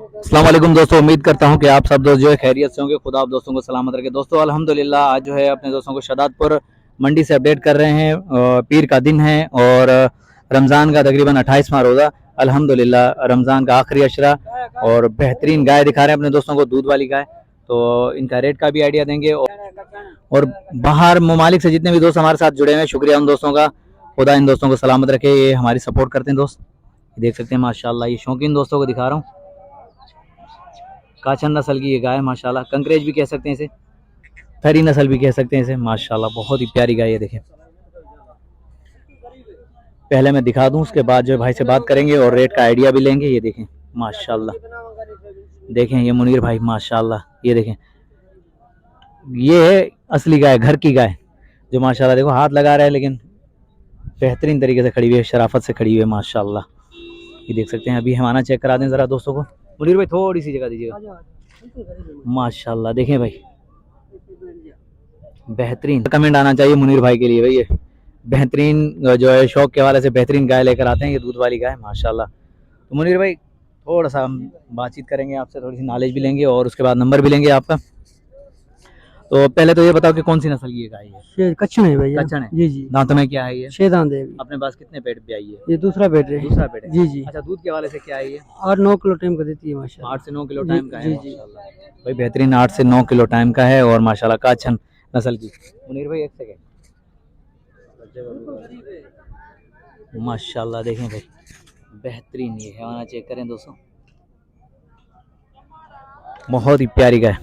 अस्सलाम वालेकुम दोस्तों, उम्मीद करता हूं कि आप सब दोस्त जो है खैरियत से होंगे। खुदा आप दोस्तों को सलामत रखे। दोस्तों अल्हम्दुलिल्लाह आज जो है अपने दोस्तों को शदादपुर मंडी से अपडेट कर रहे हैं। पीर का दिन है और रमज़ान का तकरीबन 28वां रोज़ा। अल्हम्दुलिल्लाह रमज़ान का आखिरी अशरा और बेहतरीन गाय दिखा रहे हैं अपने दोस्तों को, दूध वाली गाय। तो इनका रेट का भी आइडिया देंगे और बाहर ममालिक से जितने भी दोस्त हमारे साथ जुड़े हैं, शुक्रिया उन दोस्तों का। खुदा इन दोस्तों को सलामत रखे, ये हमारी सपोर्ट करते हैं दोस्त। देख सकते हैं माशाल्लाह, ये शौकीन दोस्तों को दिखा रहा हूँ। काचन नस्ल की ये गाय माशाल्लाह, कंकरेज भी कह सकते हैं इसे, थरी नस्ल भी कह सकते हैं इसे। माशाल्लाह बहुत ही प्यारी गाय है। देखें, पहले मैं दिखा दूं, उसके बाद जो भाई से बात करेंगे और रेट का आइडिया भी लेंगे। ये देखें माशाल्लाह, देखें ये मुनीर भाई माशाल्लाह, ये देखें, ये है असली गाय, घर की गाय जो माशाल्लाह देखो हाथ लगा रहा है, लेकिन बेहतरीन तरीके से खड़ी हुई है, शराफत से खड़ी हुई है माशाल्लाह। ये देख सकते हैं। अभी हमारा चेक करा दें ज़रा दोस्तों को। मुनीर भाई थोड़ी सी जगह दीजिएगा। माशाल्लाह देखें भाई, बेहतरीन कमेंट आना चाहिए मुनीर भाई के लिए भाई। ये बेहतरीन जो है शौक के हवाले से बेहतरीन गाय लेकर आते हैं, ये दूध वाली गाय माशाल्लाह। तो मुनीर भाई थोड़ा सा हम बातचीत करेंगे आपसे, थोड़ी सी नॉलेज भी लेंगे और उसके बाद नंबर भी लेंगे आपका। तो पहले तो ये बताओ कि कौन सी नस्ल की ये गाय है? ये कच्छन है भैया। कच्छन है जी जी। दांतों में क्या है ये? 6 दांत है। अपने पास कितने पेट पे आई है? ये दूसरा बेड है। दूसरा पेट है। जी जी। अच्छा, दूध के हवाले से क्या है ये? 8-9 किलो टाइम का देती है माशाल्लाह। 8 से 9 किलो टाइम का है जी जी। माशाल्लाह भाई, बेहतरीन 8 से 9 किलो टाइम का है और माशाल्लाह काछन नस्ल की। मुनीर भाई एक सेकंड, माशाल्लाह देखें भाई, बेहतरीन ये है, चेक करें दोस्तों, बहुत ही प्यारी गाय।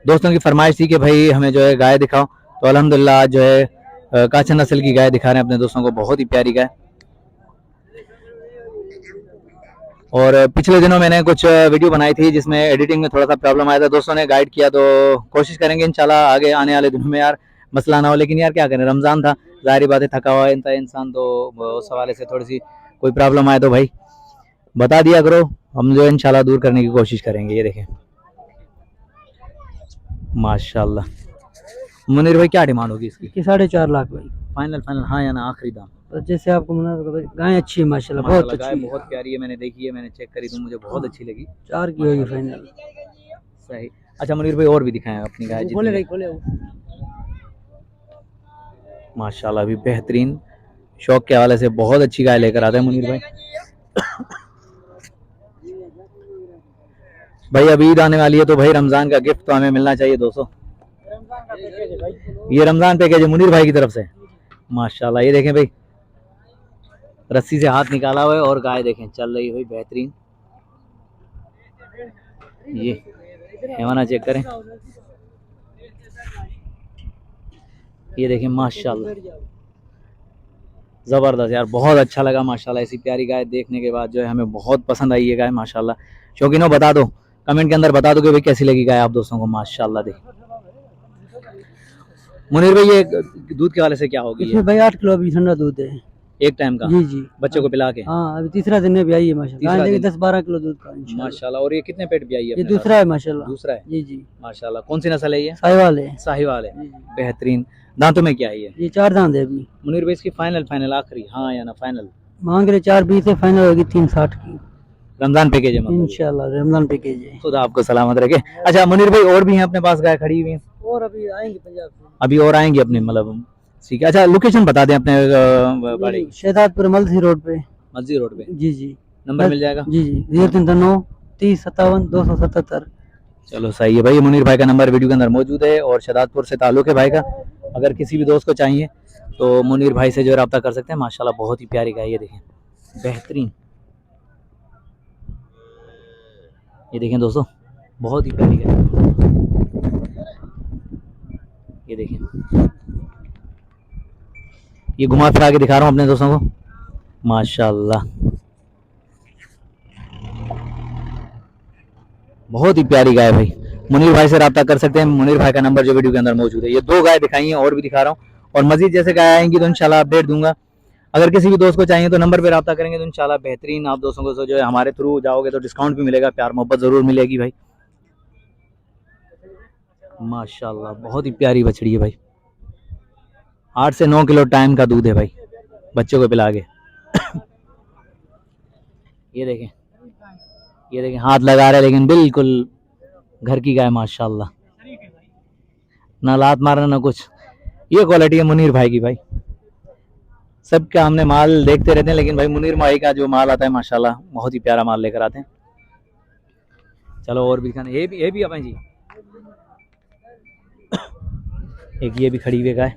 दोस्तों की फरमाइश थी कि भाई हमें जो है गाय दिखाओ, तो अल्हम्दुलिल्लाह आज जो है काछन नस्ल की गाय दिखा रहे हैं अपने दोस्तों को, बहुत ही प्यारी गाय। और पिछले दिनों मैंने कुछ वीडियो बनाई थी जिसमें एडिटिंग में थोड़ा सा प्रॉब्लम आया था, दोस्तों ने गाइड किया, तो कोशिश करेंगे इंशाल्लाह आगे आने वाले दिनों में यार मसला ना हो। लेकिन यार क्या करें, रमज़ान था, ज़ाहिर बात है थका हुआ इंसान, तो उस हवाले से थोड़ी सी कोई प्रॉब्लम आए तो भाई बता दिया करो, हम जो इंशाल्लाह दूर करने की कोशिश करेंगे। ये देखें माशाल्लाह। मुनीर भाई क्या डिमांड होगी इसकी? 4.5 लाख भाई। फाइनल फाइनल हाँ या ना, आखिरी दाम? तो जैसे आपको मना गाय अच्छी है माशाल्लाह, बहुत अच्छी गाय है। बहुत प्यारी है, मैंने देखी है, मैंने चेक करी तो मुझे बहुत अच्छी लगी। 4 की होगी फाइनल। सही। अच्छा मुनीर भाई और भी दिखाएं अपनी गाय खोले जितनी भाई, खोले माशाल्लाह, भी बेहतरीन शौक के हवाले से बहुत अच्छी गाय लेकर आते हैं मुनीर भाई। भाई अभी ईद आने वाली है, तो भाई रमज़ान का गिफ्ट तो हमें मिलना चाहिए दोस्तों। ये रमज़ान पैकेज है मुनीर भाई की तरफ से माशाल्लाह। ये देखें भाई, रस्सी से हाथ निकाला हुआ है और गाय देखें चल रही हुई बेहतरीन। ये हैवाना चेक करें, ये देखें माशाल्लाह, ज़बरदस्त यार, बहुत अच्छा लगा माशाल्लाह। ऐसी प्यारी गाय देखने के बाद जो है हमें बहुत पसंद आई है गाय माशाल्लाह। शौकीनों बता दो, कमेंट के अंदर बता दो कि भाई कैसी लगी गाय आप दोस्तों को माशाल्लाह। देख मुनीर भाई ये दूध के वाले से क्या होगी? इसमें भाई 8 किलो अभी ठंडा दूध है एक टाइम का? जी जी। बच्चों को पिला के? हाँ अभी तीसरा दिन में भी आई है माशाल्लाह, 10-12 किलो दूध का माशाल्लाह। और ये कितने पेट भी आई है? ये दूसरा है माशाल्लाह। दूसरा है जी जी माशाल्लाह। कौन सी नस्ल है ये? साहिवाल है। साहिवाल है, बेहतरीन। दांतों में क्या है ये? ये 4 दांत है अभी। मुनीर भाई इसकी फाइनल फाइनल आखिरी हाँ या ना फाइनल? मांग रहे 4.20 है, फाइनल होगी 3.60 की। रमजान पैकेज है मतलब? इंशाल्लाह रमजान पैकेज है। खुदा आपको सलामत रखे। अच्छा मुनीर भाई और भी हैं अपने पास गाय खड़ी हुई हैं? और अभी आएंगे पंजाब से। अभी और आएंगे अपने मतलब, ठीक है। अच्छा लोकेशन बता दें अपने बड़े? शहजादपुर मलसी रोड पे। मस्जिद रोड पे? जी जी। नंबर मिल जाएगा? जी जी 039 30 57 277। चलो सही है भाई, मुनीर भाई का नंबर वीडियो के अंदर मौजूद है और शहजादपुर से ताल्लुक है भाई का। अगर किसी भी दोस्त को चाहिए तो मुनीर भाई से जो रब्ता कर सकते हैं माशाल्लाह। बहुत ही प्यारी गाय, ये देखें बेहतरीन, ये देखें दोस्तों बहुत ही प्यारी गाय। ये देखें, ये घुमा फिरा के दिखा रहा हूँ अपने दोस्तों को माशाल्लाह, बहुत ही प्यारी गाय भाई। मुनीर भाई से रब्ता कर सकते हैं, मुनीर भाई का नंबर जो वीडियो के अंदर मौजूद है। ये 2 गाय दिखाई हैं और भी दिखा रहा हूँ, और मजीद जैसे गाय आएंगी तो इंशाल्लाह अपडेट दूंगा। अगर किसी भी दोस्त को चाहिए तो नंबर पे रब्ता करेंगे तो इंशाल्लाह बेहतरीन आप दोस्तों को जो है हमारे थ्रू जाओगे तो डिस्काउंट भी मिलेगा, प्यार मोहब्बत जरूर मिलेगी भाई माशाल्लाह। बहुत ही प्यारी बछड़ी है भाई, 8 से 9 किलो टाइम का दूध है भाई, बच्चों को पिला के। ये देखें, ये देखें हाथ लगा रहे लेकिन बिल्कुल घर की गाय माशाल्लाह, ना लात मारना ना कुछ। ये क्वालिटी है मुनीर भाई की भाई। सबके हमने माल देखते रहते हैं लेकिन भाई मुनीर भाई का जो माल आता है माशाल्लाह बहुत ही प्यारा माल लेकर आते हैं। चलो और भी दिखाने, ये भी अपन जी, एक ये भी खड़ी हुई गाय।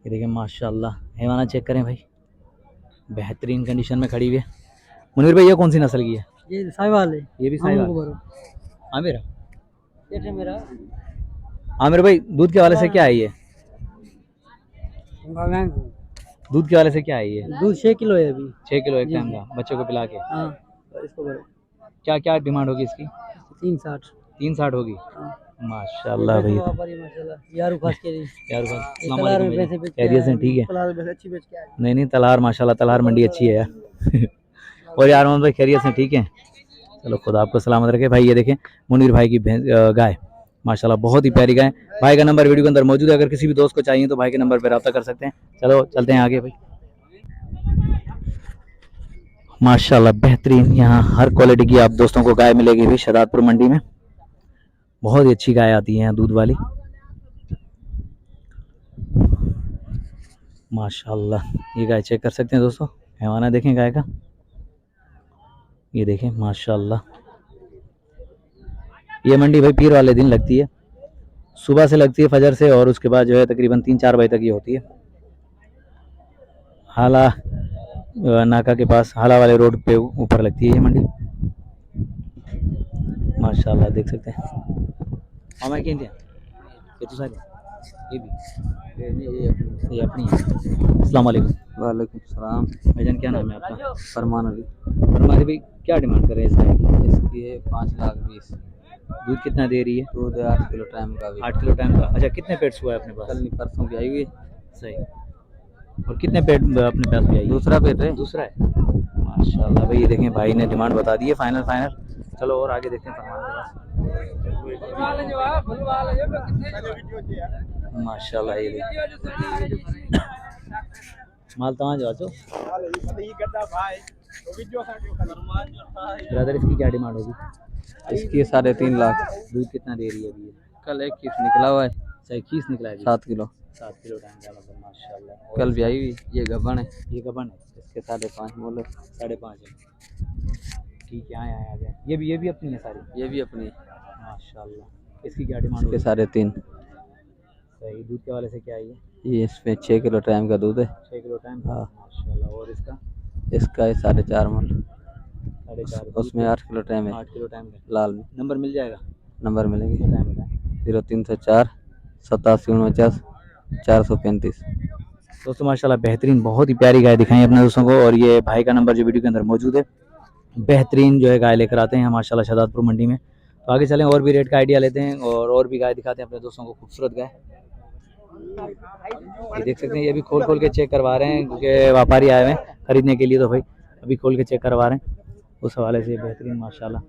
ये देखिए माशाल्लाह, हैवाना चेक करें भाई, बेहतरीन कंडीशन में खड़ी हुई है। मुनीर भाई ये कौन सी नस्ल की है? ये साहिवाल है। ये भी हम साहिवाल। लोग बरो। आमिर, ये थे मेरा आमिर भाई दूध के वाले से क्या है ये? दूध के वाले से क्या है ये? दूध 6 किलो है अभी। 6 किलो एक जी, टाइम जी। का बच्चों को पिला के। हाँ इसको बरो। क्या क्या डिमांड होगी इसकी? 360। 360 होगी। हाँ। माशाल्लाह भैया। माशाल्लाह यार उखास के दी। यार ये अस्सलाम तलार में वालेकुम पैसे भाई, बेच के खैरियत से आया है। ठीक है? तलार में पैसे अच्छी बेच के आया है। नहीं नहीं, तलार माशाल्लाह तलार मंडी अच्छी है यार। और यार मोहम्मद भाई खैरियत से ठीक है? चलो खुदा आपको सलामत रखे भाई। ये देखें मुनीर भाई की गाय माशाल्लाह बहुत ही प्यारी गाय। भाई का नंबर वीडियो के अंदर मौजूद है, अगर किसी भी दोस्त को चाहिए तो भाई के नंबर पर रब्ता कर सकते हैं। चलो चलते हैं आगे भाई। माशाल्लाह बेहतरीन, यहाँ हर क्वालिटी की आप दोस्तों को गाय मिलेगी भी शहजादपुर मंडी में। बहुत ही अच्छी गाय आती है यहाँ दूध वाली माशाल्लाह। ये गाय चेक कर सकते हैं दोस्तों, हैवाना देखें गाय का, ये देखें माशाल्लाह। ये मंडी भाई पीर वाले दिन लगती है, सुबह से लगती है फजर से, और उसके बाद जो है तकरीबन 3-4 बजे तक ये होती है। हाला नाका के पास, हाला वाले रोड पे ऊपर लगती है ये मंडी माशाल्लाह, देख सकते हैं। हमारे क्या ये तो सारे ये भी ये अपनी है। अस्सलाम वालेकुम। वालेकुम सलाम। भाईजान क्या नाम है आपका? फरमान अली। फरमादी भाई क्या डिमांड कर रहे हैं इस गाय की? इसकी है 5,20,000। दूध कितना दे रही है? दूध 8 किलो टाइम का भी। 8 किलो टाइम का। अच्छा कितने पेट्स हुआ है अपने पास? कल नहीं परसों की आई हुई। सही। और कितने पेट अपने पास भी आई है? दूसरा पेट है। दूसरा है माशाल्लाह भाई। ये देखें भाई ने डिमांड बता दी है फाइनल फाइनल। चलो और आगे देखते हैं फरमान के पास। माशाल्लाह ये देखिए माल तमाम जाचो ब्रदर, इसकी क्या डिमांड होगी? इसकी 3.5 लाख। दूध कितना दे रही है अभी ये? कल 21 निकला हुआ है। सही 21 निकला है अभी? 7 किलो। 7 किलो टाइम का मतलब माशाल्लाह। कल भी आई हुई। ये गबन है। ये कबन है, इसके 5.5 बोले। 5.5 है। ठीक है, आया आ गया। ये भी अपनी है सारी? ये भी अपनी। माशाल्लाह। इसकी क्या डिमांड इसके होगी? 3.5। सही। दूध के वाले से क्या है ये? ये इसमें 6 किलो टाइम का दूध है। 6 किलो टाइम। हाँ। माशाल्लाह। और इसका? इसका है 4.5 मन। 4.5। उसमें 8 किलो टाइम है। 8 किलो टाइम का। लाल में। नंबर मिल जाएगा? नंबर मिलेंगे। बताएं। 0304 8749 435। दोस्तों माशाल्लाह बेहतरीन, बहुत ही प्यारी गाय दिखाई अपने दोस्तों को। और ये भाई का नंबर जो वीडियो के अंदर मौजूद है, बेहतरीन जो है गाय लेकर आते हैं माशाल्लाह शहजादपुर मंडी में। तो आगे चलें और भी रेट का आइडिया लेते हैं और भी गाय दिखाते हैं अपने दोस्तों को, खूबसूरत गाय। ये देख सकते हैं, ये भी खोल खोल के चेक करवा रहे हैं क्योंकि व्यापारी आए हुए हैं खरीदने के लिए, तो भाई अभी खोल के चेक करवा रहे हैं। उस हवाले से बेहतरीन माशाल्लाह।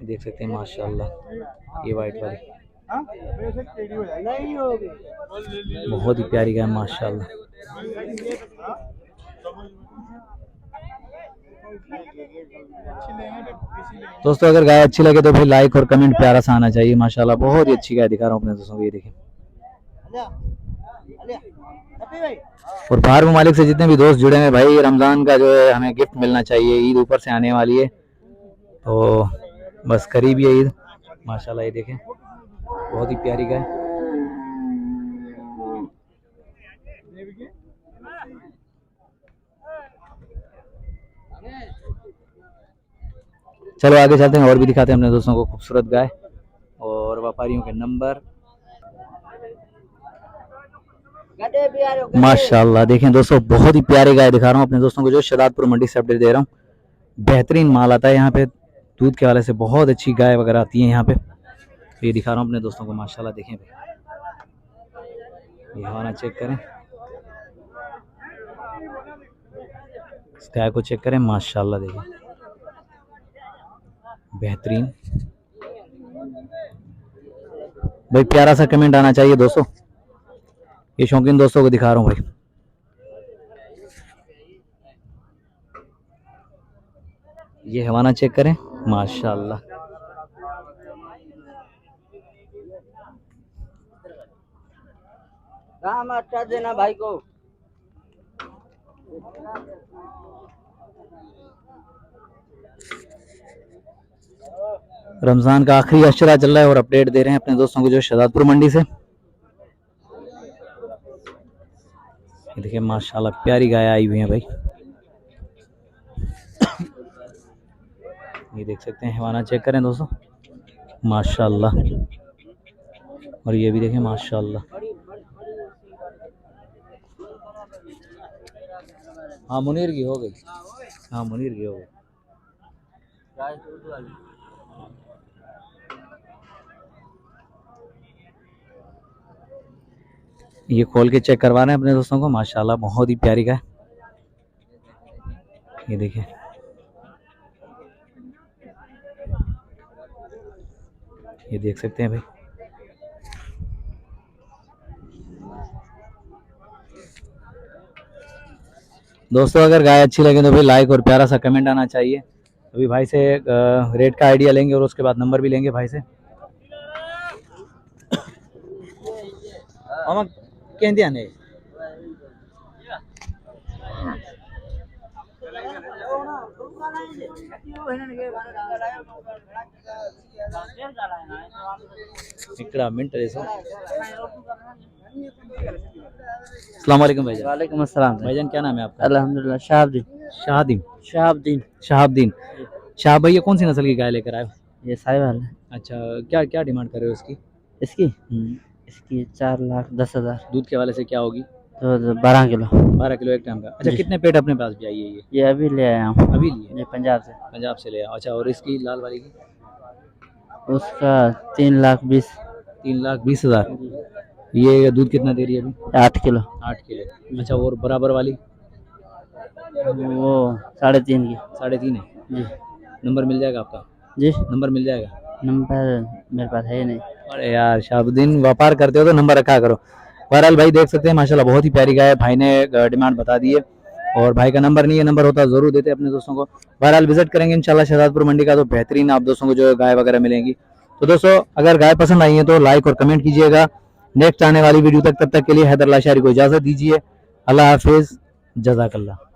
देख सकते हैं माशाल्लाह ये वाइट वाली बहुत ही प्यारी गाय माशाल्लाह। दोस्तों अगर गाय अच्छी लगे तो भाई लाइक और कमेंट प्यारा सा आना चाहिए माशाल्लाह। बहुत ही अच्छी गाय दिखा रहा हूँ अपने दोस्तों को, ये देखें। और बाहर ममालिक से जितने भी दोस्त जुड़े हैं भाई, रमज़ान का जो है हमें गिफ्ट मिलना चाहिए, ईद ऊपर से आने वाली है तो बस करीब ही है ईद माशाल्लाह। ये देखें बहुत ही प्यारी गाय। चलो आगे चलते हैं और भी दिखाते हैं अपने दोस्तों को खूबसूरत गाय और व्यापारियों के नंबर माशाल्लाह। देखें दोस्तों बहुत ही प्यारी गाय दिखा रहा हूँ अपने दोस्तों को, जो शहजादपुर मंडी से अपडेट दे रहा हूँ। बेहतरीन माल आता है यहाँ पे, दूध के वाले से बहुत अच्छी गाय वगैरह आती है यहाँ पे। तो ये दिखा रहा हूँ अपने दोस्तों को माशाल्लाह। देखें भाई, ये हवाना चेक करें, इस गाय को चेक करें माशाल्लाह। देखें बेहतरीन भाई प्यारा सा कमेंट आना चाहिए दोस्तों। ये शौकीन दोस्तों को दिखा रहा हूँ भाई। ये हवाना चेक करें, माशाल्लाह। दाम अच्छा देना भाई को। रमजान का आखिरी अशरा चल रहा है और अपडेट दे रहे हैं अपने दोस्तों को जो शहजादपुर मंडी से। ये देखिए माशाल्लाह प्यारी गाय आई हुई है भाई। ये देख सकते हैं, हवाना चेक करें दोस्तों, माशाल्लाह। और ये भी देखें माशाल्लाह। हाँ मुनीर की हो गई, हाँ मुनीर की हो गई। ये खोल के चेक करवा रहे हैं अपने दोस्तों को, माशाल्लाह बहुत ही प्यारी गाय। ये देखिए, ये देख सकते हैं भाई। दोस्तों अगर गाय अच्छी लगे तो भाई लाइक और प्यारा सा कमेंट आना चाहिए। अभी भाई से रेट का आइडिया लेंगे और उसके बाद नंबर भी लेंगे भाई से। हम कहते हैं इकड़ा मिनट अस्सलाम वालेकुम भाईजान। वालेकुम अस्सलाम। भाईजान क्या नाम है आपका? अल्हम्दुलिल्लाह शहाबुद्दीन। शाहदीन। शहाबुद्दीन। शहाबुद्दीन। शाह भाई ये कौन सी नस्ल की गाय लेकर आए हो? ये साहिवाल है। अच्छा, क्या क्या डिमांड कर रहे हो इसकी? इसकी इसकी 4,10,000। दूध के हवाले से क्या होगी? तो 12 किलो। 12 किलो एक टाइम का। अच्छा जी। कितने पेट अपने पास भी आई है ये? ये अभी ले आया हूँ। अभी लिए? ये पंजाब से। पंजाब से ले आया। अच्छा, और इसकी लाल वाली की? उसका 3,20,000। 3,20,000। ये दूध कितना दे रही है अभी? 8 किलो। 8 किलो। अच्छा, और बराबर वाली? वो 3.5 की। 3.5 है। जी। नंबर मिल जाएगा आपका? जी। नंबर मिल जाएगा? नंबर मेरे पास है नहीं। अरे यार शाहबुद्दीन, व्यापार करते हो तो नंबर रखा करो। बहरहाल भाई देख सकते हैं माशाल्लाह बहुत ही प्यारी गाय है। भाई ने डिमांड बता दी है और भाई का नंबर नहीं है, नंबर होता जरूर देते अपने दोस्तों को। बहरहाल विजिट करेंगे इंशाल्लाह शहजादपुर मंडी का, तो बेहतरीन आप दोस्तों को जो गाय वगैरह मिलेंगी। तो दोस्तों अगर गाय पसंद आई है तो लाइक और कमेंट कीजिएगा। नेक्स्ट आने वाली वीडियो तक, तब तक के लिए हैदर लाशारी को इजाजत दीजिए। अल्लाह हाफिज, जज़ाकल्लाह।